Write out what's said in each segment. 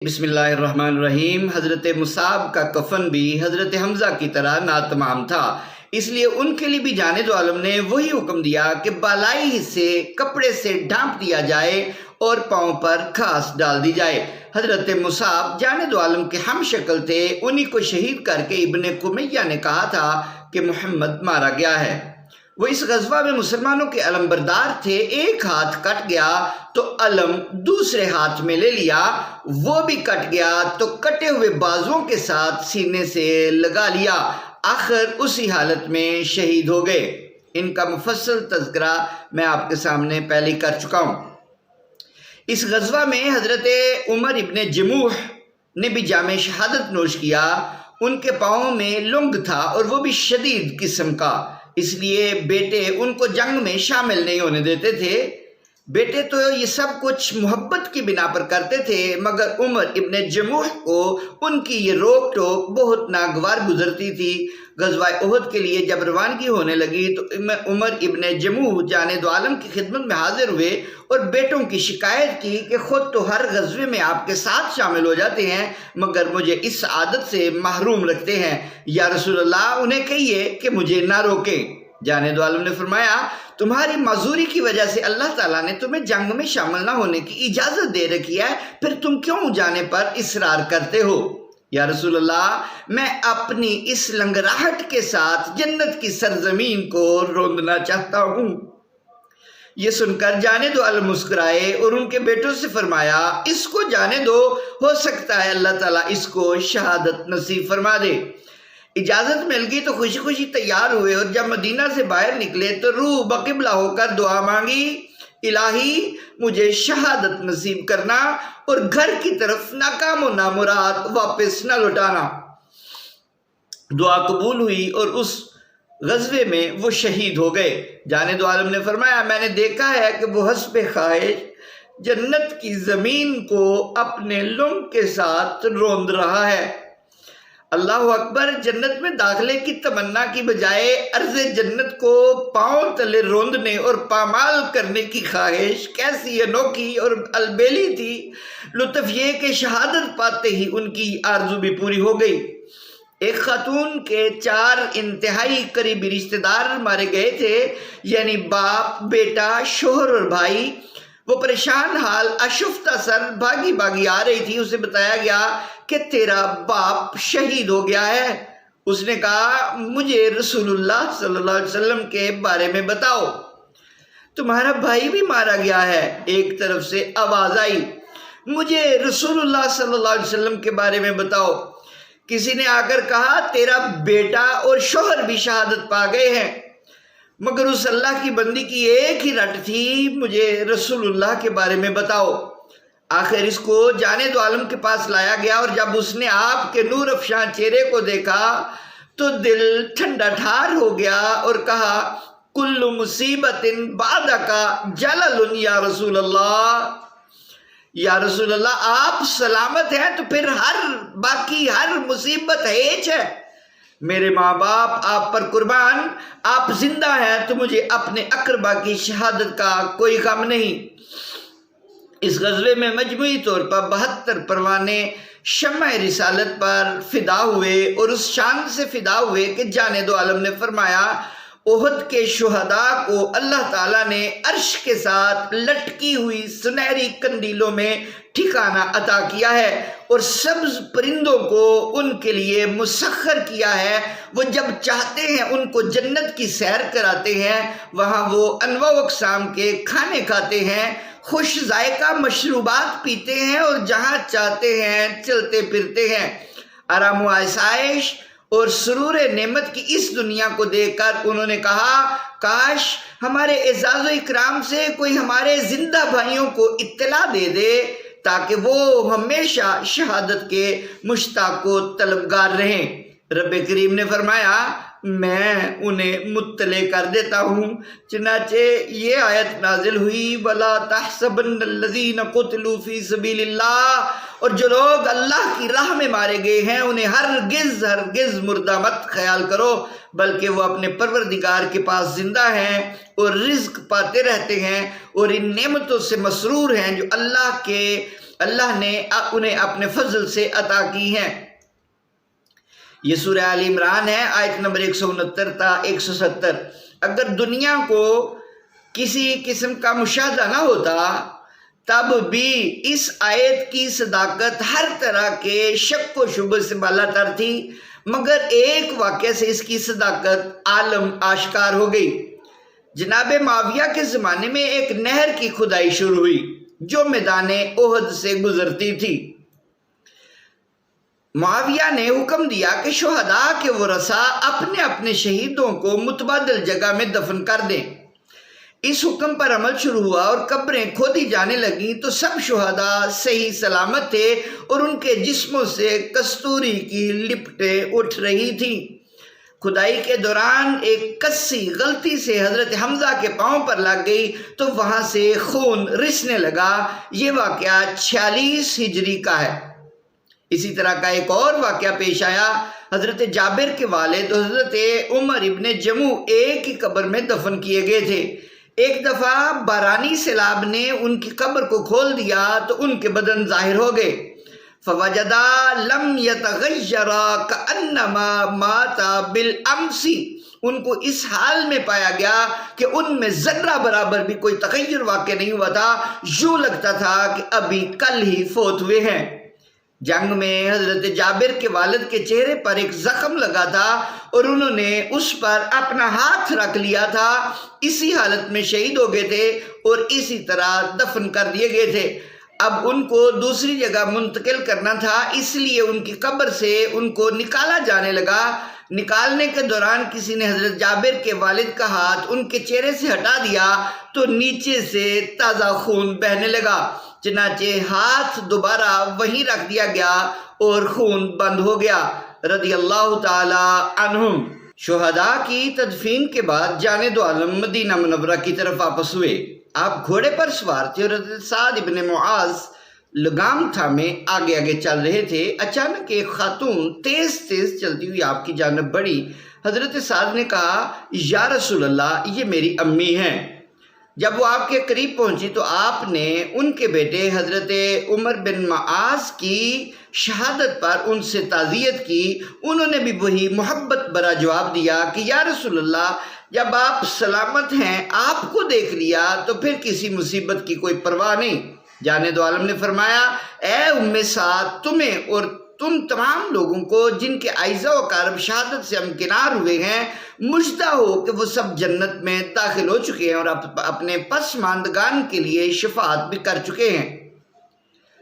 بسم اللہ الرحمن الرحیم۔ حضرت مصعب کا کفن بھی حضرت حمزہ کی طرح ناتمام تھا، اس لیے ان کے لیے بھی جانب عالم نے وہی حکم دیا کہ بالائی حصے کپڑے سے ڈھانپ دیا جائے اور پاؤں پر گھاس ڈال دی جائے۔ حضرت مصعب جانب عالم کے ہم شکل تھے، انہی کو شہید کر کے ابن قمیہ نے کہا تھا کہ محمد مارا گیا ہے۔ وہ اس غزوہ میں مسلمانوں کے علم بردار تھے، ایک ہاتھ کٹ گیا تو علم دوسرے ہاتھ میں لے لیا، وہ بھی کٹ گیا تو کٹے ہوئے بازوؤں کے ساتھ سینے سے لگا لیا، آخر اسی حالت میں شہید ہو گئے۔ ان کا مفصل تذکرہ میں آپ کے سامنے پہلے کر چکا ہوں۔ اس غزوہ میں حضرت عمر ابن جموح نے بھی جام شہادت نوش کیا۔ ان کے پاؤں میں لنگ تھا اور وہ بھی شدید قسم کا، اس لیے بیٹے ان کو جنگ میں شامل نہیں ہونے دیتے تھے۔ بیٹے تو یہ سب کچھ محبت کی بنا پر کرتے تھے، مگر عمر ابن جموح کو ان کی یہ روک ٹوک بہت ناگوار گزرتی تھی۔ غزوہ احد کے لیے جب روانگی ہونے لگی تو عمر ابن جموح جانب عالم کی خدمت میں حاضر ہوئے اور بیٹوں کی شکایت کی کہ خود تو ہر غزوے میں آپ کے ساتھ شامل ہو جاتے ہیں، مگر مجھے اس عادت سے محروم رکھتے ہیں۔ یا رسول اللہ، انہیں کہیے کہ مجھے نہ روکیں۔ جانب عالم نے فرمایا، تمہاری معذوری کی وجہ سے اللہ تعالیٰ نے تمہیں جنگ میں شامل نہ ہونے کی اجازت دے رکھی ہے، پھر تم کیوں جانے پر اصرار کرتے ہو؟ یا رسول اللہ، میں اپنی اس لنگراہٹ کے ساتھ جنت کی سرزمین کو روندنا چاہتا ہوں۔ یہ سن کر جانے دو عالم مسکرائے اور ان کے بیٹوں سے فرمایا، اس کو جانے دو، ہو سکتا ہے اللہ تعالیٰ اس کو شہادت نصیب فرما دے۔ اجازت مل گئی تو خوشی خوشی تیار ہوئے اور جب مدینہ سے باہر نکلے تو روح بقبلہ ہو کر دعا مانگی، الہی مجھے شہادت نصیب کرنا اور گھر کی طرف ناکام و نامراد واپس نہ لوٹانا۔ دعا قبول ہوئی اور اس غزوے میں وہ شہید ہو گئے۔ جانب عالم نے فرمایا، میں نے دیکھا ہے کہ وہ حسب خواہش جنت کی زمین کو اپنے لنگ کے ساتھ روند رہا ہے۔ اللہ اکبر! جنت میں داخلے کی تمنا کی بجائے عرض جنت کو پاؤں تلے روندنے اور پامال کرنے کی خواہش کیسی انوکھی اور البیلی تھی۔ لطف یہ کہ شہادت پاتے ہی ان کی آرزو بھی پوری ہو گئی۔ ایک خاتون کے 4 انتہائی قریبی رشتہ دار مارے گئے تھے، یعنی باپ، بیٹا، شوہر اور بھائی۔ وہ پریشان حال اشفتہ سر بھاگی بھاگی آ رہی تھی۔ اسے بتایا گیا کہ تیرا باپ شہید ہو گیا ہے۔ اس نے کہا، مجھے رسول اللہ صلی اللہ علیہ وسلم کے بارے میں بتاؤ۔ تمہارا بھائی بھی مارا گیا ہے؟ ایک طرف سے آواز آئی۔ مجھے رسول اللہ صلی اللہ علیہ وسلم کے بارے میں بتاؤ۔ کسی نے آ کر کہا، تیرا بیٹا اور شوہر بھی شہادت پا گئے ہیں۔ مگر اس اللہ کی بندی کی ایک ہی رٹ تھی، مجھے رسول اللہ کے بارے میں بتاؤ۔ آخر اس کو جانب عالم کے پاس لایا گیا اور جب اس نے آپ کے نور افشاں چہرے کو دیکھا تو دل ٹھنڈا ٹھار ہو گیا اور کہا، کل مصیبت بعدک جلل یا رسول اللہ۔ یا رسول اللہ، آپ سلامت ہیں تو پھر باقی ہر مصیبت ہیچ ہے۔ میرے ماں باپ آپ پر قربان، آپ زندہ ہیں تو مجھے اپنے اقربا کی شہادت کا کوئی غم نہیں۔ اس غزوے میں مجموعی طور پر 72 پروانے شمع رسالت پر فدا ہوئے اور اس شان سے فدا ہوئے کہ جانب عالم نے فرمایا، احد کے شہداء کو اللہ تعالیٰ نے عرش کے ساتھ لٹکی ہوئی سنہری قندیلوں میں ٹھکانہ عطا کیا ہے اور سبز پرندوں کو ان کے لیے مسخر کیا ہے۔ وہ جب چاہتے ہیں ان کو جنت کی سیر کراتے ہیں، وہاں وہ انواع و اقسام کے کھانے کھاتے ہیں، خوش ذائقہ مشروبات پیتے ہیں اور جہاں چاہتے ہیں چلتے پھرتے ہیں۔ آرام و آسائش اور سرور نعمت کی اس دنیا کو دیکھ کر انہوں نے کہا، کاش ہمارے اعزاز و اکرام سے کوئی ہمارے زندہ بھائیوں کو اطلاع دے دے تاکہ وہ ہمیشہ شہادت کے مشتاق و طلبگار رہیں۔ رب کریم نے فرمایا، میں انہیں مطلع کر دیتا ہوں۔ چنانچہ یہ آیت نازل ہوئی وَلَا تَحْسَبَنَّ الَّذِينَ قُتِلُوا فِي سَبِيلِ اللَّهِ، اور جو لوگ اللہ کی راہ میں مارے گئے ہیں انہیں ہرگز مردہ مت خیال کرو، بلکہ وہ اپنے پروردگار کے پاس زندہ ہیں اور رزق پاتے رہتے ہیں اور ان نعمتوں سے مسرور ہیں جو اللہ نے انہیں اپنے فضل سے عطا کی ہیں۔ یہ سورہ آل عمران ہے، آیت نمبر 169 تا 170۔ اگر دنیا کو کسی قسم کا مشاہدہ نہ ہوتا تب بھی اس آیت کی صداقت ہر طرح کے شک و شبہ سے بالا تر تھی، مگر ایک واقعہ سے اس کی صداقت عالم آشکار ہو گئی۔ جناب معاویہ کے زمانے میں ایک نہر کی کھدائی شروع ہوئی جو میدان احد سے گزرتی تھی۔ معاویہ نے حکم دیا کہ شہداء کے ورثاء اپنے اپنے شہیدوں کو متبادل جگہ میں دفن کر دیں۔ اس حکم پر عمل شروع ہوا اور قبریں کھودی جانے لگیں تو سب شہداء صحیح سلامت تھے اور ان کے جسموں سے کستوری کی لپٹیں اٹھ رہی تھیں۔ کھدائی کے دوران ایک کسی غلطی سے حضرت حمزہ کے پاؤں پر لگ گئی تو وہاں سے خون رسنے لگا۔ یہ واقعہ 46 ہجری کا ہے۔ اسی طرح کا ایک اور واقعہ پیش آیا۔ حضرت جابر کے والد حضرت عمر ابن جموع ایک ہی قبر میں دفن کیے گئے تھے۔ ایک دفعہ بارانی سیلاب نے ان کی قبر کو کھول دیا تو ان کے بدن ظاہر ہو گئے۔ فَوَجَدَا لَمْ يَتَغَيَّرَا كَأَنَّمَا مَاتَ بِالْأَمْسِ، ان کو اس حال میں پایا گیا کہ ان میں ذرہ برابر بھی کوئی تغیر واقع نہیں ہوا تھا، یوں لگتا تھا کہ ابھی کل ہی فوت ہوئے ہیں۔ جنگ میں حضرت جابر کے والد کے چہرے پر ایک زخم لگا تھا اور انہوں نے اس پر اپنا ہاتھ رکھ لیا تھا۔ اسی حالت میں شہید ہو گئے تھے اور اسی طرح دفن کر دیے گئے تھے۔ اب ان کو دوسری جگہ منتقل کرنا تھا، اس لیے ان کی قبر سے ان کو نکالا جانے لگا۔ نکالنے کے دوران کسی نے حضرت جابر کے والد کا ہاتھ ان کے چہرے سے ہٹا دیا تو نیچے سے تازہ خون بہنے لگا، چنانچہ ہاتھ دوبارہ وہیں رکھ دیا گیا اور خون بند ہو گیا۔ رضی اللہ تعالی عنہم۔ شہداء کی تدفین کے بعد جانب عالم مدینہ منورہ کی طرف واپس ہوئے۔ آپ گھوڑے پر سوار تھے اور حضرت سعد ابن معاذ لگام تھامے آگے آگے چل رہے تھے۔ اچانک ایک خاتون تیز چلتی ہوئی آپ کی جانب بڑھی۔ حضرت سعد نے کہا یا رسول اللہ، یہ میری امی ہیں۔ جب وہ آپ کے قریب پہنچی تو آپ نے ان کے بیٹے حضرت عمر بن معاذ کی شہادت پر ان سے تعزیت کی۔ انہوں نے بھی وہی محبت برا جواب دیا کہ یا رسول اللہ، جب آپ سلامت ہیں آپ کو دیکھ لیا تو پھر کسی مصیبت کی کوئی پرواہ نہیں۔ جانب عالم نے فرمایا اے ام سعد، تمہیں اور تم تمام لوگوں کو جن کے اعزاء و اقارب شہادت سے امکنار ہوئے ہیں مجدہ ہو کہ وہ سب جنت میں داخل ہو چکے ہیں اور اپنے پسماندگان کے لیے شفاعت بھی کر چکے ہیں۔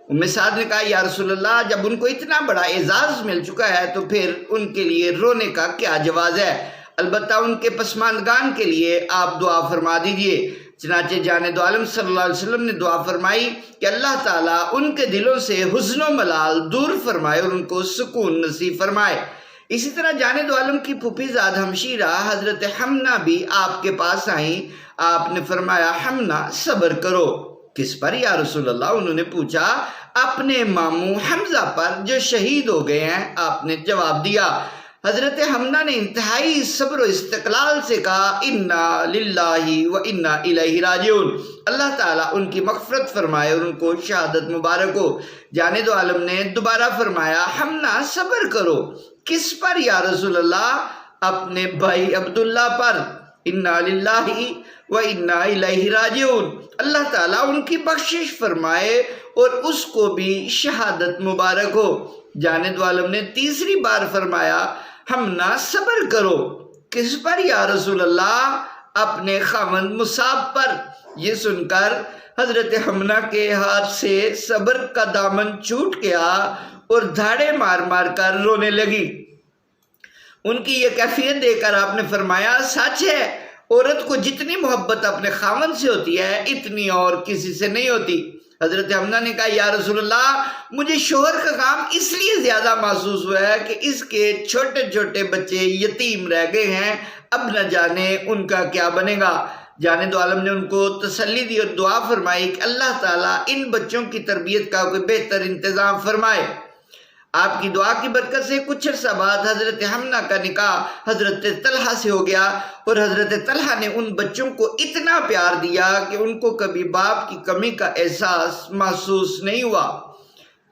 ام سعد نے کہا یا رسول اللہ، جب ان کو اتنا بڑا اعزاز مل چکا ہے تو پھر ان کے لیے رونے کا کیا جواز ہے؟ البتہ ان کے پسماندگان کے لیے آپ دعا فرما دیجئے۔ چنانچہ جانب عالم صلی اللہ علیہ وسلم نے دعا فرمائی کہ اللہ تعالیٰ ان کے دلوں سے حزن و ملال دور فرمائے اور ان کو سکون نصیب فرمائے۔ اسی طرح جانب عالم کی پھوپھی زاد ہمشیرہ حضرت حمنہ بھی آپ کے پاس آئیں۔ آپ نے فرمایا حمنہ صبر کرو۔ کس پر یا رسول اللہ؟ انہوں نے پوچھا اپنے ماموں حمزہ پر جو شہید ہو گئے ہیں۔ آپ نے جواب دیا۔ حضرت حمنہ نے انتہائی صبر و استقلال سے کہا انا للہ و انا الیہ راجعون، اللہ تعالیٰ ان کی مغفرت فرمائے اور ان کو شہادت مبارک ہو۔ جانب عالم نے دوبارہ فرمایا حمنہ صبر کرو۔ کس پر یا رسول اللہ؟ اپنے بھائی عبداللہ پر۔ انا للہ و انا الیہ راجعون، اللہ تعالیٰ ان کی بخشش فرمائے اور اس کو بھی شہادت مبارک ہو۔ جانب عالم نے تیسری بار فرمایا حمنہ صبر کرو۔ کس پر یا رسول اللہ؟ اپنے خاوند مصعب پر۔ یہ سن کر حضرت حمنہ کے ہاتھ سے صبر کا دامن چھوٹ گیا اور دھاڑے مار مار کر رونے لگی۔ ان کی یہ کیفیت دیکھ کر آپ نے فرمایا سچ ہے، عورت کو جتنی محبت اپنے خاوند سے ہوتی ہے اتنی اور کسی سے نہیں ہوتی۔ حضرت حمزہ نے کہا یا رسول اللہ مجھے شوہر کا کام اس لیے زیادہ محسوس ہوا ہے کہ اس کے چھوٹے چھوٹے بچے یتیم رہ گئے ہیں، اب نہ جانے ان کا کیا بنے گا۔ جانے دو عالم نے ان کو تسلی دی اور دعا فرمائی کہ اللہ تعالیٰ ان بچوں کی تربیت کا کوئی بہتر انتظام فرمائے۔ آپ کی دعا کی برکت سے کچھ عرصہ بعد حضرت حمزہ کا نکاح حضرت طلحہ سے ہو گیا، اور حضرت طلحہ نے ان بچوں کو اتنا پیار دیا کہ ان کو کبھی باپ کی کمی کا احساس محسوس نہیں ہوا۔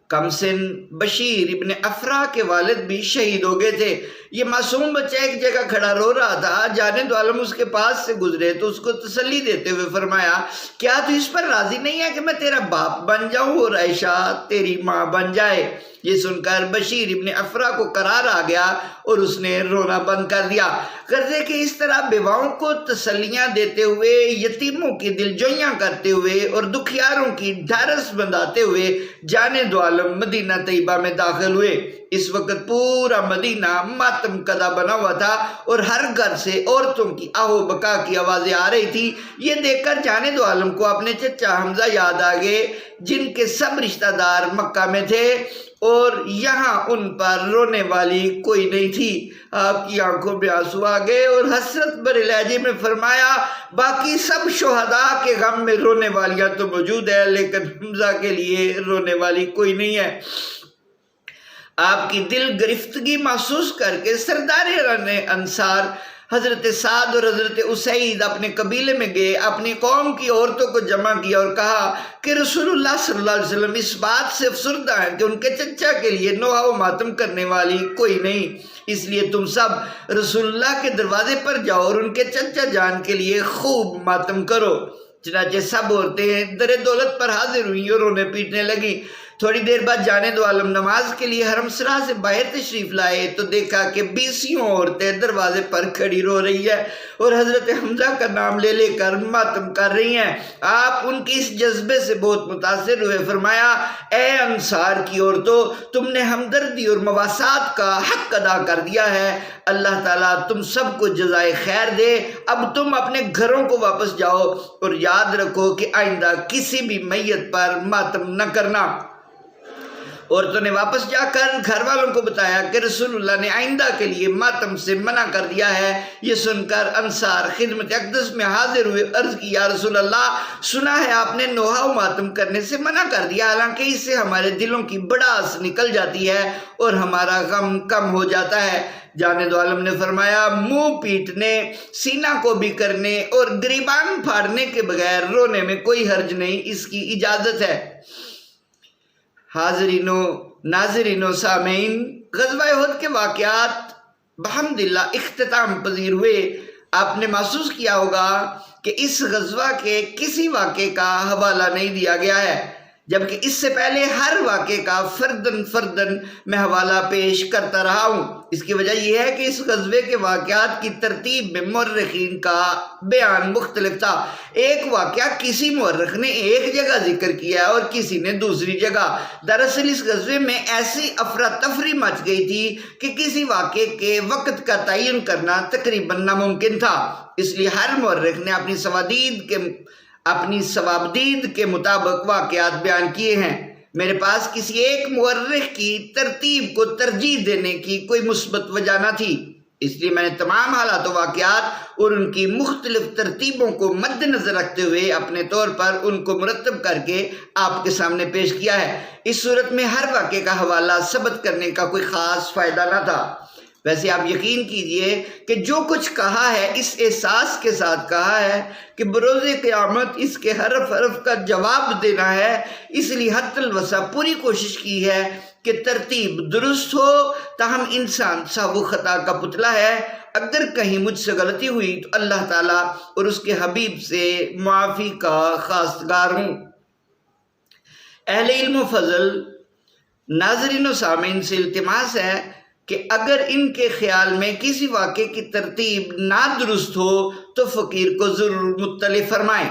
کم سن بشیر ابن افرا کے والد بھی شہید ہو گئے تھے۔ یہ معصوم بچہ ایک جگہ کھڑا رو رہا تھا، جانے دو عالم اس کے پاس سے گزرے تو اس کو تسلی دیتے ہوئے فرمایا کیا تو اس پر راضی نہیں ہے کہ میں تیرا باپ بن جاؤں اور عائشہ تیری ماں بن جائے؟ یہ سن کر بشیر ابن افرا کو قرار آ گیا اور اس نے رونا بند کر دیا۔ غرض کہ اس طرح بیواؤں کو تسلیاں دیتے ہوئے، یتیموں کی دلجوئیاں کرتے ہوئے اور دکھیاروں کی ڈھارس بندھاتے ہوئے جانے دو عالم مدینہ طیبہ میں داخل ہوئے۔ اس وقت پورا مدینہ ماتم کدا بنا ہوا تھا اور ہر گھر سے عورتوں کی آہو بکا کی آوازیں آ رہی تھی۔ یہ دیکھ کر جانے دو عالم کو اپنے چچا حمزہ یاد آ گئے جن کے سب رشتہ دار مکہ میں تھے، اور یہاں ان پر رونے والی کوئی نہیں تھی۔ آپ کی آنکھوں میں آنسو آ گئے اور حسرت بھرے لہجے میں فرمایا باقی سب شہداء کے غم میں رونے والیاں تو موجود ہے، لیکن حمزہ کے لیے رونے والی کوئی نہیں ہے۔ آپ کی دل گرفتگی محسوس کر کے سردار انصار حضرت سعد اور حضرت اسید اپنے قبیلے میں گئے، اپنی قوم کی عورتوں کو جمع کیا اور کہا کہ رسول اللہ صلی اللہ علیہ وسلم اس بات سے افسردہ ہیں کہ ان کے چچا کے لیے نوحہ و ماتم کرنے والی کوئی نہیں، اس لیے تم سب رسول اللہ کے دروازے پر جاؤ اور ان کے چچا جان کے لیے خوب ماتم کرو۔ چنانچہ سب عورتیں در دولت پر حاضر ہوئیں اور رونے پیٹنے لگیں۔ تھوڑی دیر بعد جانے دو عالم نماز کے لیے حرم سرا سے باہر تشریف لائے تو دیکھا کہ 20 عورتیں دروازے پر کھڑی رو رہی ہے اور حضرت حمزہ کا نام لے لے کر ماتم کر رہی ہیں۔ آپ ان کی اس جذبے سے بہت متاثر ہوئے، فرمایا اے انصار کی عورتوں، تم نے ہمدردی اور مواسات کا حق ادا کر دیا ہے، اللہ تعالیٰ تم سب کو جزائے خیر دے۔ اب تم اپنے گھروں کو واپس جاؤ اور یاد رکھو کہ آئندہ کسی بھی میت پر ماتم نہ کرنا۔ عورتوں نے واپس جا کر گھر والوں کو بتایا کہ رسول اللہ نے آئندہ کے لیے ماتم سے منع کر دیا ہے۔ یہ سن کر انصار خدمت اقدس میں حاضر ہوئے، عرض کی یا رسول اللہ سنا ہے آپ نے نوحہ و ماتم کرنے سے منع کر دیا، حالانکہ اس سے ہمارے دلوں کی بڑاس نکل جاتی ہے اور ہمارا غم کم ہو جاتا ہے۔ جانے دو عالم نے فرمایا منہ پیٹنے، سینہ کو بھی کرنے اور گریبان پھاڑنے کے بغیر رونے میں کوئی حرج نہیں، اس کی اجازت ہے۔ حاضرین و ناظرین و سامعین، غزوہ احد کے واقعات بحمداللہ اختتام پذیر ہوئے۔ آپ نے محسوس کیا ہوگا کہ اس غزوہ کے کسی واقعے کا حوالہ نہیں دیا گیا ہے، جبکہ اس سے پہلے ہر واقعے کا فردن میں حوالہ پیش کرتا رہا ہوں۔ اس کی وجہ یہ ہے کہ اس غزوے کے واقعات کی ترتیب میں مورخین کا بیان مختلف تھا۔ ایک واقعہ کسی مورخ نے ایک جگہ ذکر کیا اور کسی نے دوسری جگہ۔ دراصل اس غزوے میں ایسی افراتفری مچ گئی تھی کہ کسی واقعے کے وقت کا تعین کرنا تقریباً ناممکن تھا، اس لیے ہر مورخ نے اپنی ثوابدید کے مطابق واقعات بیان کیے ہیں۔ میرے پاس کسی ایک مورخ کی ترتیب کو ترجیح دینے کی کوئی مثبت وجہ نہ تھی، اس لیے میں نے تمام حالات و واقعات اور ان کی مختلف ترتیبوں کو مد نظر رکھتے ہوئے اپنے طور پر ان کو مرتب کر کے آپ کے سامنے پیش کیا ہے۔ اس صورت میں ہر واقعے کا حوالہ ثبت کرنے کا کوئی خاص فائدہ نہ تھا۔ ویسے آپ یقین کیجئے کہ جو کچھ کہا ہے اس احساس کے ساتھ کہا ہے کہ بروز قیامت اس کے حرف حرف کا جواب دینا ہے، اس لیے حتی الوسع پوری کوشش کی ہے کہ ترتیب درست ہو، تاہم انسان سہو خطا کا پتلا ہے۔ اگر کہیں مجھ سے غلطی ہوئی تو اللہ تعالیٰ اور اس کے حبیب سے معافی کا خواستگار ہوں۔ اہل علم و فضل، ناظرین و سامعین سے التماس ہے کہ اگر ان کے خیال میں کسی واقعے کی ترتیب نہ درست ہو تو فقیر کو ضرور مطلع فرمائیں۔